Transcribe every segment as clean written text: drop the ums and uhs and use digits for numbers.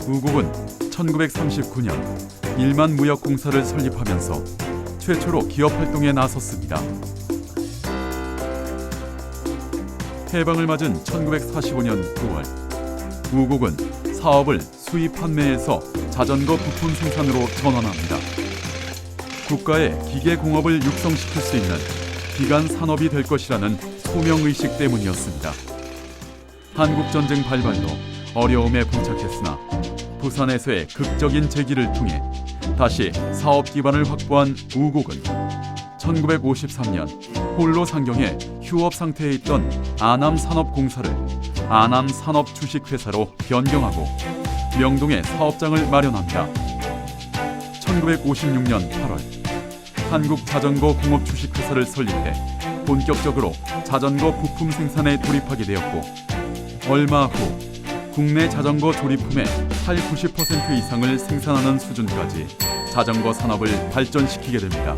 우국은 1939년 일만 무역공사를 설립하면서 최초로 기업 활동에 나섰습니다. 해방을 맞은 1945년 9월, 우국은 사업을 수입 판매에서 자전거 부품 생산으로 전환합니다. 국가의 기계공업을 육성시킬 수 있는 기간 산업이 될 것이라는 소명의식 때문이었습니다. 한국전쟁 발발로 어려움에 봉착했으나 부산에서의 극적인 재기를 통해 다시 사업 기반을 확보한 우국은 1953년 홀로 상경해 휴업 상태에 있던 아남산업공사를 아남산업주식회사로 변경하고 명동에 사업장을 마련합니다. 1956년 8월 한국자전거공업주식회사를 설립해 본격적으로 자전거 부품 생산에 돌입하게 되었고 얼마 후 국내 자전거 조립품의 80-90% 이상을 생산하는 수준까지 자전거 산업을 발전시키게 됩니다.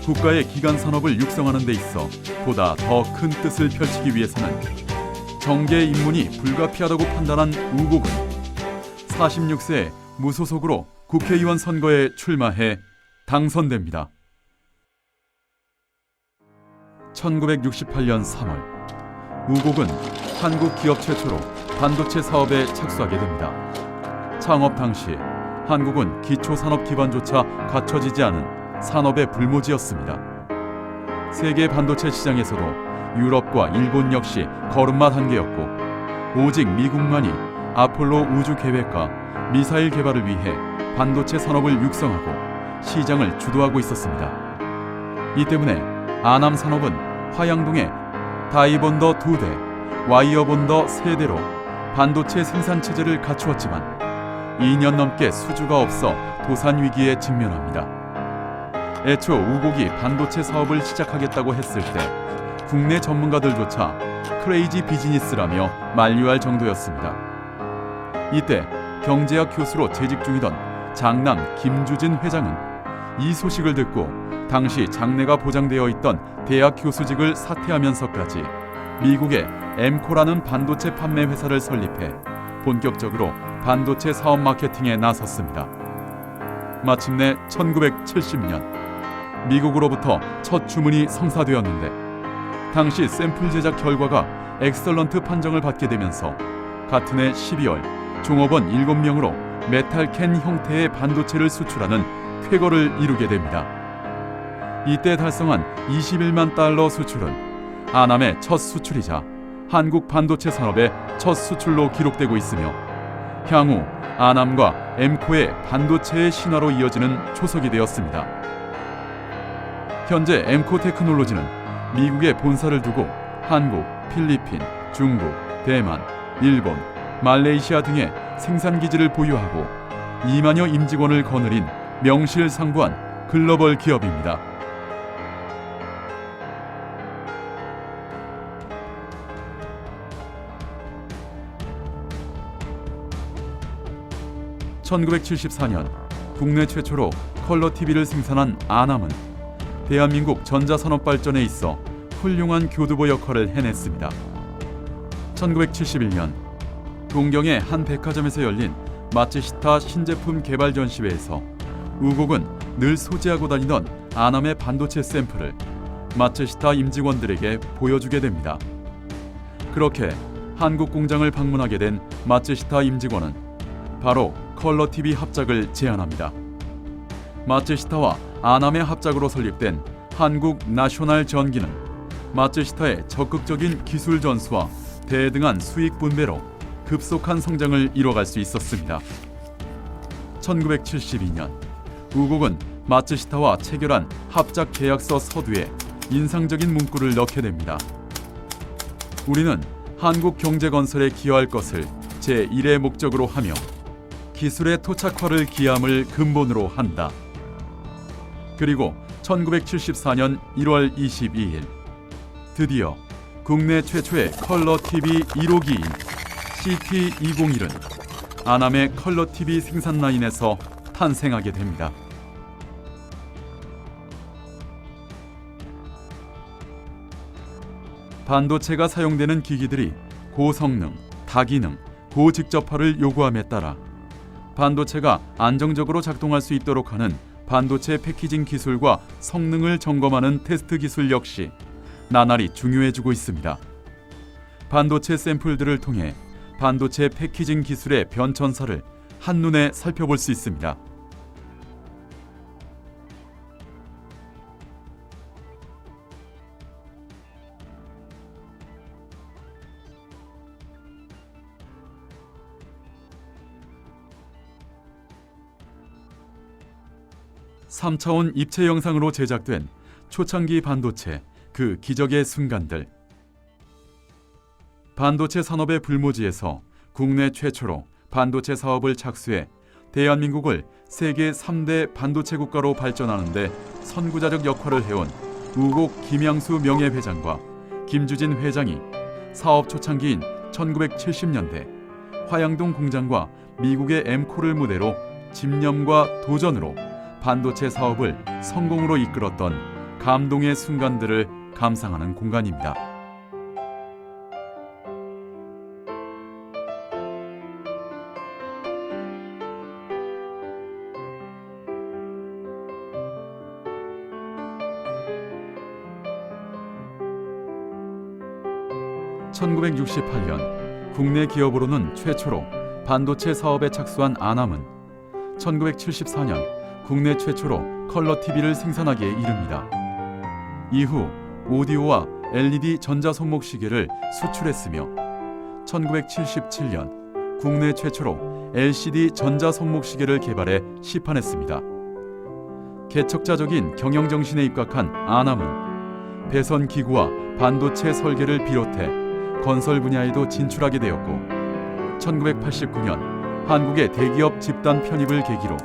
국가의 기간 산업을 육성하는 데 있어 보다 더 큰 뜻을 펼치기 위해서는 정계 입문이 불가피하다고 판단한 우국은 46세에 무소속으로 국회의원 선거에 출마해 당선됩니다. 1968년 3월 우국은 한국 기업 최초로 반도체 사업에 착수하게 됩니다. 창업 당시 한국은 기초산업 기반조차 갖춰지지 않은 산업의 불모지였습니다. 세계 반도체 시장에서도 유럽과 일본 역시 걸음마 단계였고 오직 미국만이 아폴로 우주 계획과 미사일 개발을 위해 반도체 산업을 육성하고 시장을 주도하고 있었습니다. 이 때문에 아남 산업은 화양동에 다이본더 2대, 와이어본더 3대로 반도체 생산 체제를 갖추었지만 2년 넘게 수주가 없어 도산 위기에 직면합니다. 애초 우국이 반도체 사업을 시작하겠다고 했을 때 국내 전문가들조차 크레이지 비즈니스라며 만류할 정도였습니다. 이때 경제학 교수로 재직 중이던 장남 김주진 회장은 이 소식을 듣고 당시 장래가 보장되어 있던 대학 교수직을 사퇴하면서까지 미국의 엠코라는 반도체 판매 회사를 설립해 본격적으로 반도체 사업 마케팅에 나섰습니다. 마침내 1970년 미국으로부터 첫 주문이 성사되었는데 당시 샘플 제작 결과가 엑설런트 판정을 받게 되면서 같은 해 12월 종업원 7명으로 메탈캔 형태의 반도체를 수출하는 쾌거를 이루게 됩니다. 이때 달성한 21만 달러 수출은 아남의 첫 수출이자 한국 반도체 산업의 첫 수출로 기록되고 있으며 향후 아남과 엠코의 반도체의 신화로 이어지는 초석이 되었습니다. 현재 엠코 테크놀로지는 미국에 본사를 두고 한국, 필리핀, 중국, 대만, 일본, 말레이시아 등의 생산기지를 보유하고 2만여 임직원을 거느린 명실상부한 글로벌 기업입니다. (1974년) 국내 최초로 컬러 TV를 생산한 아남은 대한민국 전자산업 발전에 있어 훌륭한 교두보 역할을 해냈습니다. 1971년 동경의 한 백화점에서 열린 마츠시타 신제품 개발 전시회에서 우국은 늘 소지하고 다니던 아남의 반도체 샘플을 마츠시타 임직원들에게 보여주게 됩니다. 그렇게 한국 공장을 방문하게 된 마츠시타 임직원은 바로 컬러 TV 합작을 제안합니다. 마츠시타와 아남의 합작으로 설립된 한국 나셔널 전기는 마츠시타의 적극적인 기술 전수와 대등한 수익 분배로 급속한 성장을 이뤄갈 수 있었습니다. 1972년 우국은 마츠시타와 체결한 합작 계약서 서두에 인상적인 문구를 넣게 됩니다. 우리는 한국 경제 건설에 기여할 것을 제1의 목적으로 하며 기술의 토착화를 기함을 근본으로 한다. 그리고 1974년 1월 22일 드디어 국내 최초의 컬러 TV 1호기인 CT201은 아남의 컬러 TV 생산 라인에서 탄생하게 됩니다. 반도체가 사용되는 기기들이 고성능, 다기능, 고직접화를 요구함에 따라 반도체가 안정적으로 작동할 수 있도록 하는 반도체 패키징 기술과 성능을 점검하는 테스트 기술 역시 나날이 중요해지고 있습니다. 반도체 샘플들을 통해 반도체 패키징 기술의 변천사를 한눈에 살펴볼 수 있습니다. (3차원) 입체 영상으로 제작된 초창기 반도체, 그 기적의 순간들. 반도체 산업의 불모지에서 국내 최초로 반도체 사업을 착수해 대한민국을 세계 3대 반도체 국가로 발전하는 데 선구자적 역할을 해온 우곡 김양수 명예회장과 김주진 회장이 사업 초창기인 1970년대 화양동 공장과 미국의 엠코를 무대로 집념과 도전으로 반도체 사업을 성공으로 이끌었던 감동의 순간들을 감상하는 공간입니다. (1968년) 국내 기업으로는 최초로 반도체 사업에 착수한 아남은 1974년 국내 최초로 컬러 TV를 생산하기에 이릅니다. 이후 오디오와 LED 전자손목시계를 수출했으며 1977년 국내 최초로 LCD 전자손목시계를 개발해 시판했습니다. 개척자적인 경영정신에 입각한 아남은 배선기구와 반도체 설계를 비롯해 건설 분야에도 진출하게 되었고 1989년 한국의 대기업 집단 편입을 계기로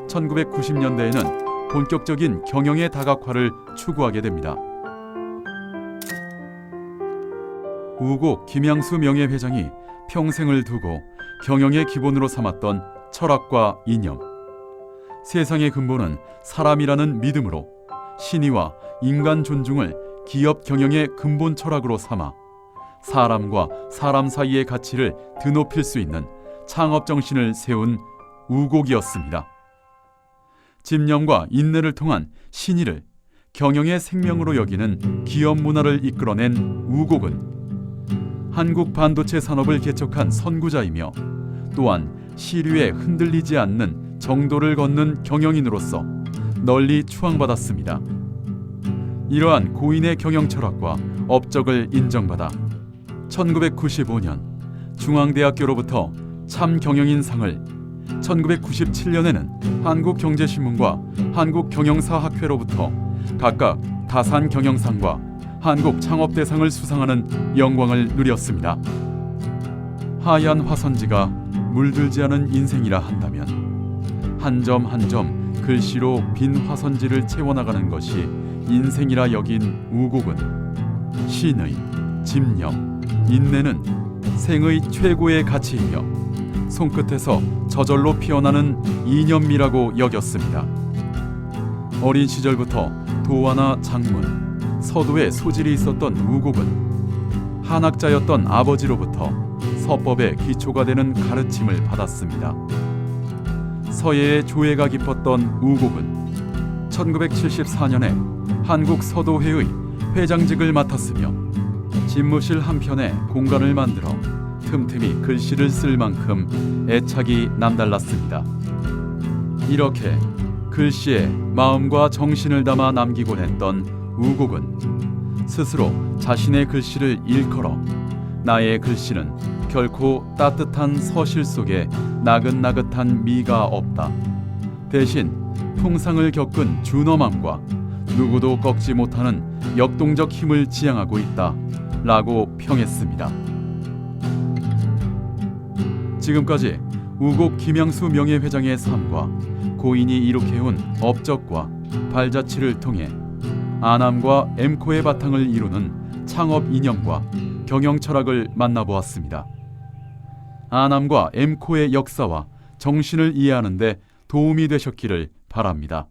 1990년대에는 본격적인 경영의 다각화를 추구하게 됩니다. 우곡 김양수 명예회장이 평생을 두고 경영의 기본으로 삼았던 철학과 이념. 세상의 근본은 사람이라는 믿음으로 신의와 인간 존중을 기업 경영의 근본 철학으로 삼아 사람과 사람 사이의 가치를 드높일 수 있는 창업 정신을 세운 우곡이었습니다. 집념과 인내를 통한 신의를 경영의 생명으로 여기는 기업 문화를 이끌어낸 우곡은 한국 반도체 산업을 개척한 선구자이며 또한 시류에 흔들리지 않는 정도를 걷는 경영인으로서 널리 추앙받았습니다. 이러한 고인의 경영 철학과 업적을 인정받아 1995년 중앙대학교로부터 참경영인상을, 1997년에는 한국경제신문과 한국경영사학회로부터 각각 다산경영상과 한국창업대상을 수상하는 영광을 누렸습니다. 하얀 화선지가 물들지 않은 인생이라 한다면 한 점 한 점 글씨로 빈 화선지를 채워나가는 것이 인생이라 여긴 우곡은 신의, 집념, 인내는 생의 최고의 가치이며 손끝에서 저절로 피어나는 이념이라고 여겼습니다. 어린 시절부터 도화나 작문, 서도에 소질이 있었던 우곡은 한학자였던 아버지로부터 서법의 기초가 되는 가르침을 받았습니다. 서예의 조예가 깊었던 우곡은 1974년에 한국서도회의 회장직을 맡았으며 집무실 한편에 공간을 만들어 틈틈이 글씨를 쓸 만큼 애착이 남달랐습니다. 이렇게 글씨에 마음과 정신을 담아 남기곤 했던 우곡은 스스로 자신의 글씨를 일컬어 나의 글씨는 결코 따뜻한 서실 속에 나긋나긋한 미가 없다. 대신 풍상을 겪은 준엄함과 누구도 꺾지 못하는 역동적 힘을 지향하고 있다. 라고 평했습니다. 지금까지 우곡 김양수 명예회장의 삶과 고인이 이룩해온 업적과 발자취를 통해 아남과 엠코의 바탕을 이루는 창업 이념과 경영 철학을 만나보았습니다. 아남과 엠코의 역사와 정신을 이해하는 데 도움이 되셨기를 바랍니다.